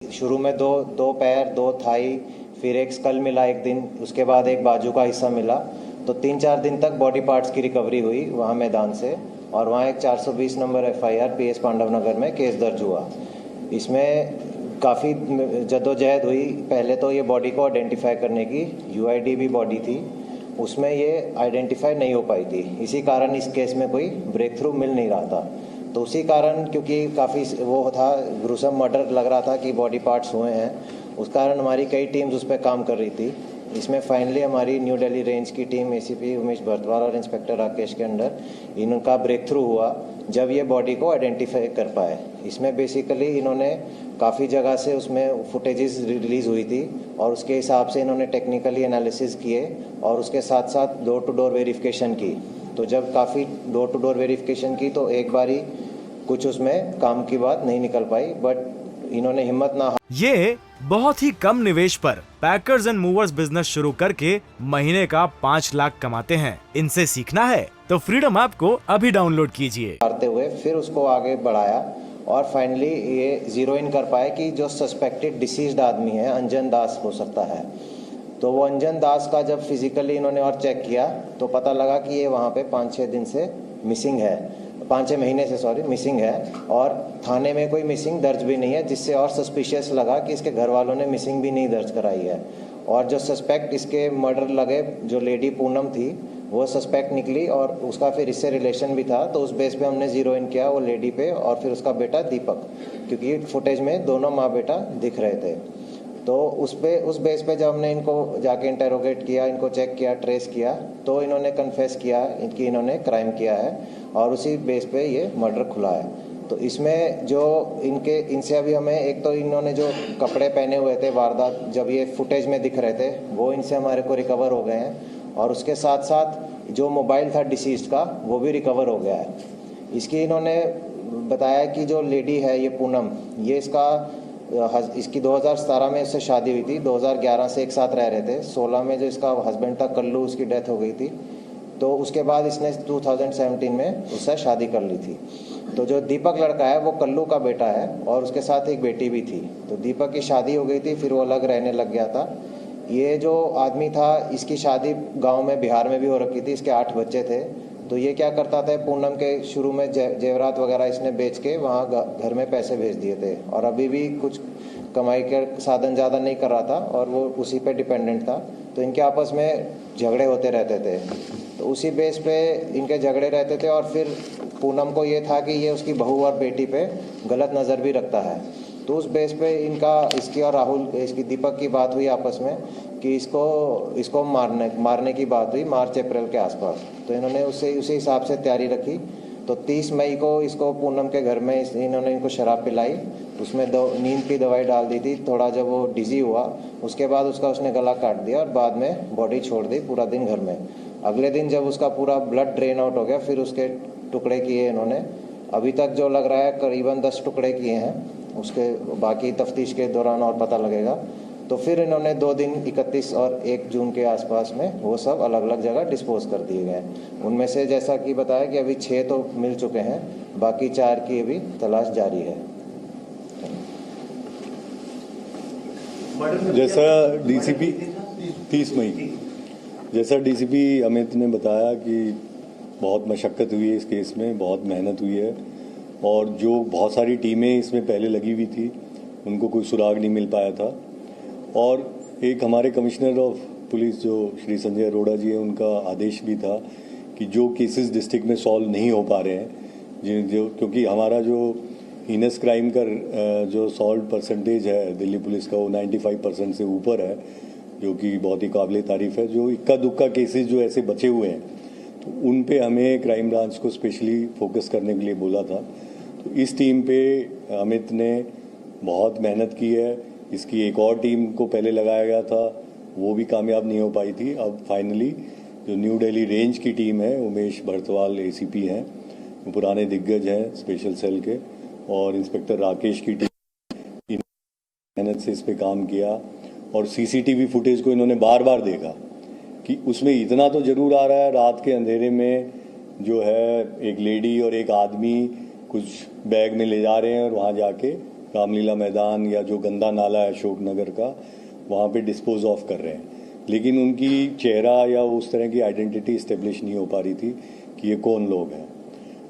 शुरू में दो दो पैर, दो थाई, फिर एक स्कल मिला एक दिन, उसके बाद एक बाजू का हिस्सा मिला। तो 3-4 दिन तक बॉडी पार्ट्स की रिकवरी हुई वहाँ मैदान से, और वहाँ एक 420 नंबर एफआईआर पीएस पांडव नगर में केस दर्ज हुआ। इसमें काफ़ी जद्दोजहद हुई। पहले तो ये बॉडी को आइडेंटिफाई करने की, यूआईडी भी बॉडी थी, उसमें ये आइडेंटिफाई नहीं हो पाई थी। इसी कारण इस केस में कोई ब्रेक थ्रू मिल नहीं रहा था। तो उसी कारण, क्योंकि काफ़ी वो था, ग्रुसम मर्डर लग रहा था कि बॉडी पार्ट्स हुए हैं, उस कारण हमारी कई टीम्स उस पर काम कर रही थी। इसमें फाइनली हमारी न्यू दिल्ली रेंज की टीम एसीपी उमेश भरतवाल और इंस्पेक्टर राकेश के अंडर इनका ब्रेक थ्रू हुआ जब ये बॉडी को आइडेंटिफाई कर पाए। इसमें बेसिकली इन्होंने काफ़ी जगह से उसमें फुटेजेस रिलीज़ हुई थी, और उसके हिसाब से इन्होंने टेक्निकली एनालिसिस किए और उसके साथ साथ डोर टू डोर वेरिफिकेशन की। तो जब काफ़ी डोर टू डोर वेरिफिकेशन की तो एक बारी कुछ उसमें काम की बात नहीं निकल पाई, बट इन्होंने हिम्मत ना। ये बहुत ही कम निवेश पर पैकर्स एंड मूवर्स बिजनेस शुरू करके महीने का 5 लाख कमाते हैं। इनसे सीखना है तो फ्रीडम ऐप को अभी डाउनलोड कीजिए। करते हुए फिर उसको आगे बढ़ाया और फाइनली ये जीरो इन कर पाए कि जो सस्पेक्टेड डिसीज्ड आदमी है अंजन दास हो सकता है। तो वो अंजन दास का जब फिजिकली इन्होंने और चेक किया तो पता लगा कि ये वहाँ पे 5-6 दिन से मिसिंग है, 5-6 महीने से मिसिंग है, और थाने में कोई मिसिंग दर्ज भी नहीं है, जिससे और सस्पिशियस लगा कि इसके घर वालों ने मिसिंग भी नहीं दर्ज कराई है। और जो सस्पेक्ट इसके मर्डर लगे, जो लेडी पूनम थी, वो सस्पेक्ट निकली, और उसका फिर इससे रिलेशन भी था। तो उस बेस पे हमने जीरो इन किया वो लेडी पे और फिर उसका बेटा दीपक, क्योंकि फुटेज में दोनों माँ बेटा दिख रहे थे। तो उस बेस पे जब हमने इनको जाके इंटेरोगेट किया, इनको चेक किया, ट्रेस किया, तो इन्होंने कन्फेस किया कि इन्होंने क्राइम किया है, और उसी बेस पे ये मर्डर खुला है। तो इसमें जो इनसे अभी हमें, एक तो इन्होंने जो कपड़े पहने हुए थे वारदात जब ये फुटेज में दिख रहे थे, वो इनसे हमारे को रिकवर हो गए हैं, और उसके साथ साथ जो मोबाइल था डिसीज्ड का वो भी रिकवर हो गया है। इसकी इन्होंने बताया कि जो लेडी है ये पूनम, ये इसकी 2017 में इससे शादी हुई थी, 2011 से एक साथ रह रहे थे। 16 में जो इसका हस्बैंड था कल्लू, उसकी डेथ हो गई थी, तो उसके बाद इसने 2017 में उससे शादी कर ली थी। तो जो दीपक लड़का है वो कल्लू का बेटा है, और उसके साथ एक बेटी भी थी। तो दीपक की शादी हो गई थी, फिर वो अलग रहने लग गया था। ये जो आदमी था, इसकी शादी गाँव में बिहार में भी हो रखी थी, इसके 8 बच्चे थे। तो ये क्या करता था, पूनम के शुरू में जेवरात वगैरह इसने बेच के वहाँ घर में पैसे भेज दिए थे, और अभी भी कुछ कमाई के साधन ज़्यादा नहीं कर रहा था, और वो उसी पे डिपेंडेंट था। तो इनके आपस में झगड़े होते रहते थे, तो उसी बेस पे इनके झगड़े रहते थे। और फिर पूनम को ये था कि ये उसकी बहू और बेटी पे गलत नज़र भी रखता है। तो उस बेस पे इसकी और इसकी दीपक की बात हुई आपस में कि इसको मारने की बात हुई मार्च अप्रैल के आसपास। तो इन्होंने उसी हिसाब से तैयारी रखी। तो 30 मई को इसको पूनम के घर में इन्होंने इनको शराब पिलाई, उसमें नींद की दवाई डाल दी थी। थोड़ा जब वो डिजी हुआ उसके बाद उसने गला काट दिया, और बाद में बॉडी छोड़ दी पूरा दिन घर में। अगले दिन जब उसका पूरा ब्लड ड्रेन आउट हो गया, फिर उसके टुकड़े किए इन्होंने। अभी तक जो लग रहा है करीबन 10 टुकड़े किए हैं, उसके बाकी तफ्तीश के दौरान और पता लगेगा। तो फिर इन्होंने 2 दिन 31 और 1 जून के आसपास में वो सब अलग अलग जगह डिस्पोज कर दिए गए। उनमें से जैसा कि बताया कि अभी 6 तो मिल चुके हैं, बाकी 4 की अभी तलाश जारी है। जैसा डीसीपी 30 मई, जैसा डीसीपी अमित ने बताया कि बहुत मशक्क़त हुई है इस केस में, बहुत मेहनत हुई है, और जो बहुत सारी टीमें इसमें पहले लगी हुई थी उनको कोई सुराग नहीं मिल पाया था। और एक हमारे कमिश्नर ऑफ पुलिस जो श्री संजय अरोड़ा जी हैं, उनका आदेश भी था कि जो केसेस डिस्ट्रिक्ट में सॉल्व नहीं हो पा रहे हैं, क्योंकि हमारा जो हीनस क्राइम का जो सॉल्व परसेंटेज है दिल्ली पुलिस का, वो 95% से ऊपर है, जो कि बहुत ही काबिल तारीफ़ है। जो इक्का दुक्का केसेस जो ऐसे बचे हुए हैं, तो उन पे हमें क्राइम ब्रांच को स्पेशली फोकस करने के लिए बोला था। तो इस टीम पे अमित ने बहुत मेहनत की है। इसकी एक और टीम को पहले लगाया गया था, वो भी कामयाब नहीं हो पाई थी। अब फाइनली जो न्यू दिल्ली रेंज की टीम है, उमेश भरतवाल एसीपी हैं, वो पुराने दिग्गज हैं स्पेशल सेल के, और इंस्पेक्टर राकेश की टीम मेहनत से इस पे काम किया। और सीसीटीवी फुटेज को इन्होंने बार बार देखा कि उसमें इतना तो जरूर आ रहा है, रात के अंधेरे में जो है एक लेडी और एक आदमी कुछ बैग में ले जा रहे हैं और वहाँ जाके रामलीला मैदान या जो गंदा नाला है अशोक नगर का, वहाँ पे डिस्पोज ऑफ कर रहे हैं। लेकिन उनकी चेहरा या उस तरह की आइडेंटिटी इस्टेब्लिश नहीं हो पा रही थी कि ये कौन लोग हैं।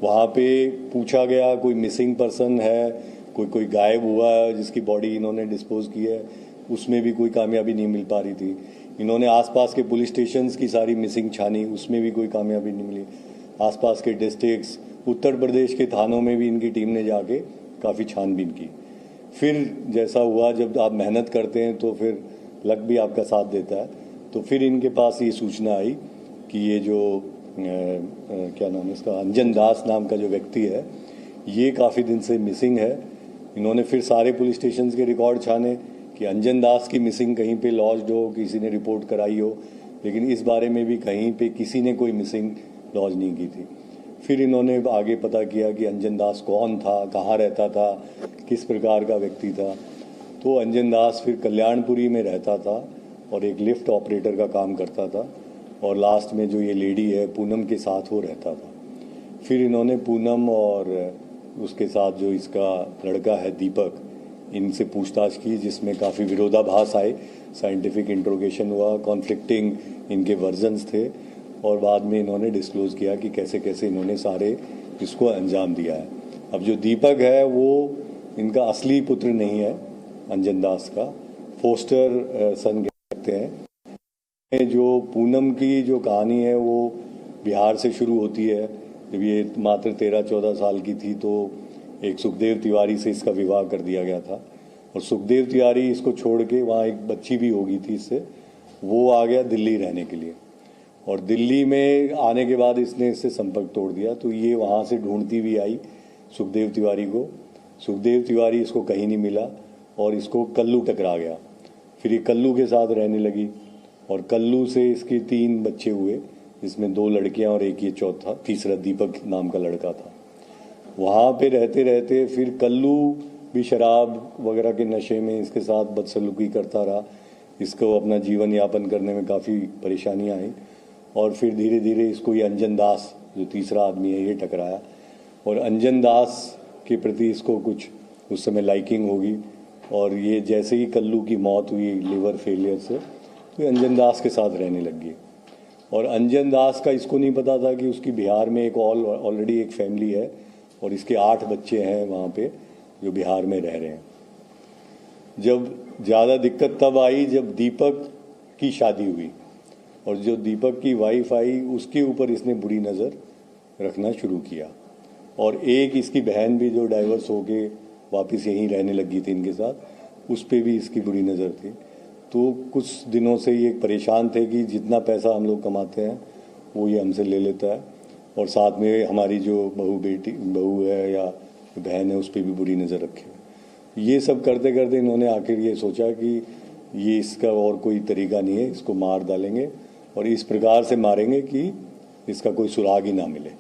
वहाँ पे पूछा गया कोई मिसिंग पर्सन है, कोई गायब हुआ है जिसकी बॉडी इन्होंने डिस्पोज की है, उसमें भी कोई कामयाबी नहीं मिल पा रही थी। इन्होंने आसपास के पुलिस स्टेशंस की सारी मिसिंग छानी, उसमें भी कोई कामयाबी नहीं मिली। आसपास के डिस्ट्रिक्ट्स, उत्तर प्रदेश के थानों में भी इनकी टीम ने जाके काफ़ी छानबीन की। फिर जैसा हुआ, जब आप मेहनत करते हैं तो फिर लक भी आपका साथ देता है, तो फिर इनके पास ये सूचना आई कि ये जो क्या नाम है इसका, अंजन दास नाम का जो व्यक्ति है, ये काफ़ी दिन से मिसिंग है। इन्होंने फिर सारे पुलिस स्टेशन के रिकॉर्ड छाने कि अंजन दास की मिसिंग कहीं पे लॉज्ड हो, किसी ने रिपोर्ट कराई हो, लेकिन इस बारे में भी कहीं पे किसी ने कोई मिसिंग लॉज नहीं की थी। फिर इन्होंने आगे पता किया कि अंजन दास कौन था, कहाँ रहता था, किस प्रकार का व्यक्ति था। तो अंजन दास फिर कल्याणपुरी में रहता था और एक लिफ्ट ऑपरेटर का काम करता था, और लास्ट में जो ये लेडी है पूनम के साथ वो रहता था। फिर इन्होंने पूनम और उसके साथ जो इसका लड़का है दीपक, इनसे पूछताछ की, जिसमें काफ़ी विरोधाभास आए। साइंटिफिक इंट्रोगेशन हुआ, कॉन्फ्लिक्टिंग इनके वर्जन्स थे, और बाद में इन्होंने डिस्क्लोज किया कि कैसे कैसे इन्होंने सारे इसको अंजाम दिया है। अब जो दीपक है वो इनका असली पुत्र नहीं है, अंजन दास का फोस्टर सन कहते हैं। जो पूनम की जो कहानी है वो बिहार से शुरू होती है। जब ये मात्र 13-14 साल की थी तो एक सुखदेव तिवारी से इसका विवाह कर दिया गया था, और सुखदेव तिवारी इसको छोड़ के, वहाँ एक बच्ची भी होगी थी इससे, वो आ गया दिल्ली रहने के लिए, और दिल्ली में आने के बाद इसने इससे संपर्क तोड़ दिया। तो ये वहाँ से ढूंढती हुई आई सुखदेव तिवारी को। सुखदेव तिवारी इसको कहीं नहीं मिला और इसको कल्लू टकरा गया। फिर ये कल्लू के साथ रहने लगी, और कल्लू से इसके 3 बच्चे हुए, जिसमें 2 लड़कियां और एक ये तीसरा दीपक नाम का लड़का था। वहाँ पे रहते रहते फिर कल्लू भी शराब वगैरह के नशे में इसके साथ बदसलूकी करता रहा। इसको अपना जीवन यापन करने में काफ़ी परेशानियाँ आई, और फिर धीरे धीरे इसको ये अंजन दास जो तीसरा आदमी है ये टकराया, और अंजन दास के प्रति इसको कुछ उस समय लाइकिंग होगी, और ये जैसे ही कल्लू की मौत हुई लिवर फेलियर से, तो ये अंजन दास के साथ रहने लग गई। और अंजन दास का इसको नहीं पता था कि उसकी बिहार में एक ऑलरेडी एक फैमिली है, और इसके 8 बच्चे हैं वहाँ पे जो बिहार में रह रहे हैं। जब ज़्यादा दिक्कत तब आई जब दीपक की शादी हुई, और जो दीपक की वाइफ आई उसके ऊपर इसने बुरी नज़र रखना शुरू किया, और एक इसकी बहन भी जो डाइवर्स होके वापस यहीं रहने लगी थी इनके साथ, उस पर भी इसकी बुरी नज़र थी। तो कुछ दिनों से ये परेशान थे कि जितना पैसा हम लोग कमाते हैं वो ये हमसे ले लेता है, और साथ में हमारी जो बहू है या बहन है उस पर भी बुरी नज़र रखे। ये सब करते करते इन्होंने आखिर ये सोचा कि ये इसका और कोई तरीका नहीं है, इसको मार डालेंगे, और इस प्रकार से मारेंगे कि इसका कोई सुराग ही ना मिले,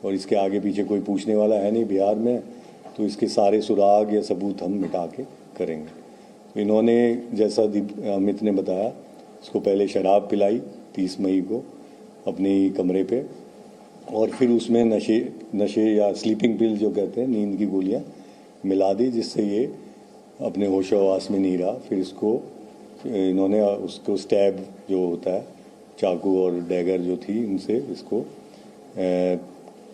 और इसके आगे पीछे कोई पूछने वाला है नहीं बिहार में, तो इसके सारे सुराग या सबूत हम मिटा के करेंगे। तो इन्होंने जैसा अमित ने बताया, इसको पहले शराब पिलाई 30 मई को अपने कमरे पे, और फिर उसमें नशे या स्लीपिंग पिल जो कहते हैं, नींद की गोलियां मिला दी, जिससे ये अपने होशोहवास में नहीं रहा। फिर इसको इन्होंने उसको स्टैब जो होता है, चाकू और डैगर जो थी, उनसे इसको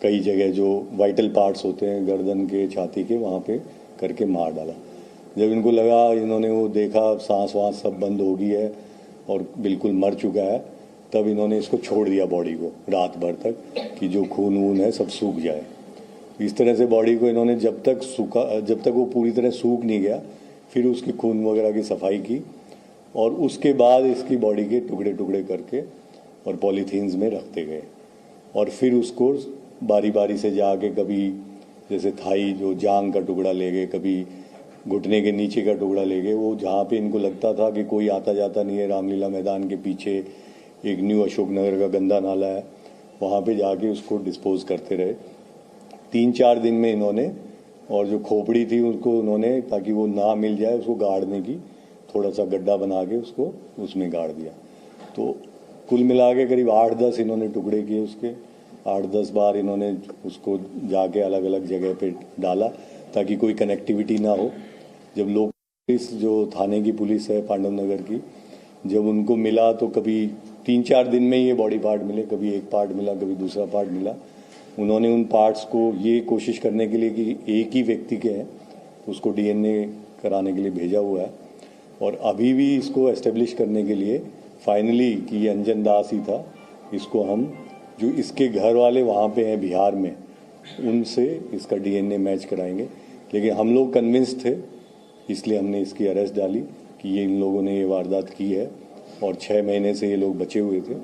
कई जगह जो वाइटल पार्ट्स होते हैं गर्दन के, छाती के, वहाँ पे करके मार डाला। जब इनको लगा, इन्होंने वो देखा सांस वास सब बंद हो गई है और बिल्कुल मर चुका है, तब इन्होंने इसको छोड़ दिया बॉडी को रात भर तक, कि जो खून वून है सब सूख जाए। इस तरह से बॉडी को इन्होंने जब तक वो पूरी तरह सूख नहीं गया, फिर उसकी खून वगैरह की सफाई की, और उसके बाद इसकी बॉडी के टुकड़े टुकड़े करके और पॉलीथीन्स में रखते गए, और फिर उसको बारी बारी से जाके कभी जैसे थाई जो जांग का टुकड़ा ले गए, कभी घुटने के नीचे का टुकड़ा ले गए। वो जहाँ पे इनको लगता था कि कोई आता जाता नहीं है, रामलीला मैदान के पीछे एक न्यू अशोक नगर का गंदा नाला है, वहाँ पे जाके उसको डिस्पोज करते रहे। 3-4 दिन में इन्होंने, और जो खोपड़ी थी उसको उन्होंने, ताकि वो ना मिल जाए, उसको गाड़ने की थोड़ा सा गड्ढा बना के उसको उसमें गाड़ दिया। तो कुल मिला के करीब 8-10 इन्होंने टुकड़े किए उसके। 8-10 बार इन्होंने उसको जाके अलग अलग जगह पे डाला ताकि कोई कनेक्टिविटी ना हो। जब लोग पुलिस जो थाने की पुलिस है पांडव नगर की, जब उनको मिला तो कभी 3-4 दिन में ये बॉडी पार्ट मिले, कभी एक पार्ट मिला, कभी दूसरा पार्ट मिला। उन्होंने उन पार्ट्स को ये कोशिश करने के लिए कि एक ही व्यक्ति के हैं तो उसको डीएनए कराने के लिए भेजा हुआ है। और अभी भी इसको एस्टेब्लिश करने के लिए फाइनली कि ये अंजन दास ही था, इसको हम जो इसके घर वाले वहाँ पे हैं बिहार में, उनसे इसका डीएनए मैच कराएंगे। लेकिन हम लोग कन्विंस थे, इसलिए हमने इसकी अरेस्ट डाली कि ये इन लोगों ने ये वारदात की है और 6 महीने से ये लोग बचे हुए थे।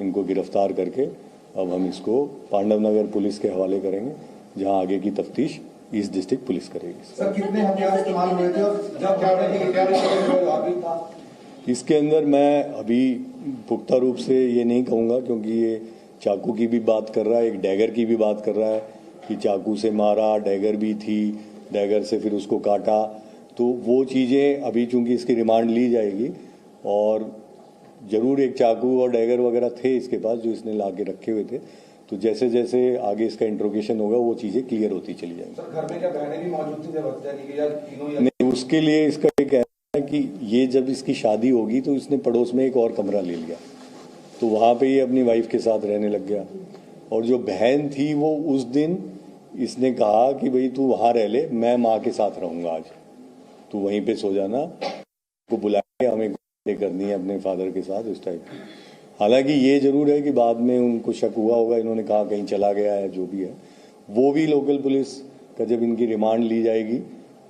इनको गिरफ्तार करके अब हम इसको पांडव नगर पुलिस के हवाले करेंगे, जहां आगे की तफ्तीश ईस्ट डिस्ट्रिक्ट पुलिस करेगी। सर, कितने हथियार इस्तेमाल हुए थे और जब क्या इसके अंदर मैं अभी पुख्ता रूप से ये नहीं कहूँगा, क्योंकि ये चाकू की भी बात कर रहा है, एक डैगर की भी बात कर रहा है कि चाकू से मारा, डैगर भी थी, डैगर से फिर उसको काटा। तो वो चीज़ें अभी चूंकि इसकी रिमांड ली जाएगी, और ज़रूर एक चाकू और डैगर वगैरह थे इसके पास जो इसने ला के रखे हुए थे। तो जैसे जैसे आगे इसका इंट्रोगेशन होगा वो चीज़ें क्लियर होती चली जाएंगी। सर, घर में क्या बहनें भी मौजूद थी जब हत्या की गई या तीनों? नहीं, उसके लिए इसका ये कहना है कि ये जब इसकी शादी होगी तो इसने पड़ोस में एक और कमरा ले लिया, तो वहाँ पे ये अपनी वाइफ के साथ रहने लग गया। और जो बहन थी वो उस दिन इसने कहा कि भाई तू वहाँ रह ले, मैं माँ के साथ रहूँगा, आज तू वहीं पे सो जाना, को बुला के हमें करनी है अपने फादर के साथ, इस टाइप की। हालांकि ये जरूर है कि बाद में उनको शक हुआ होगा, इन्होंने कहा कहीं चला गया है, जो भी है वो भी लोकल पुलिस का जब इनकी रिमांड ली जाएगी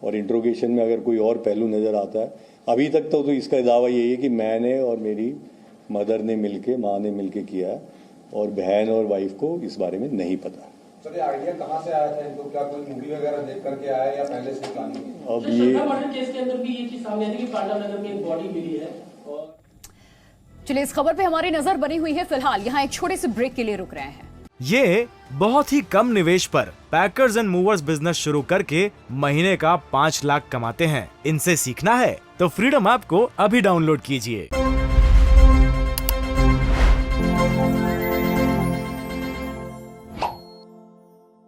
और इंट्रोगेशन में अगर कोई और पहलू नजर आता है। अभी तक तो इसका दावा यही है कि मैंने और मेरी मदर ने मिलके, माँ ने मिलके किया है, और बहन और वाइफ को इस बारे में नहीं पता। सर, ये आइडिया कहाँ से आया था इनको? क्या कोई मूवी वगैरह देख करके आया या पहले से प्लानिंग? अब ये मर्डर केस के अंदर भी ये चीज सामने आई थी कि पांडव नगर में एक बॉडी मिली है। और चलिए, इस खबर पे हमारी नजर बनी हुई है। फिलहाल यहाँ एक छोटे से ब्रेक के लिए रुक रहे हैं। ये बहुत ही कम निवेश पर पैकर्स एंड मूवर्स बिजनेस शुरू करके महीने का 5 लाख कमाते हैं। इनसे सीखना है तो फ्रीडम ऐप को अभी डाउनलोड कीजिए।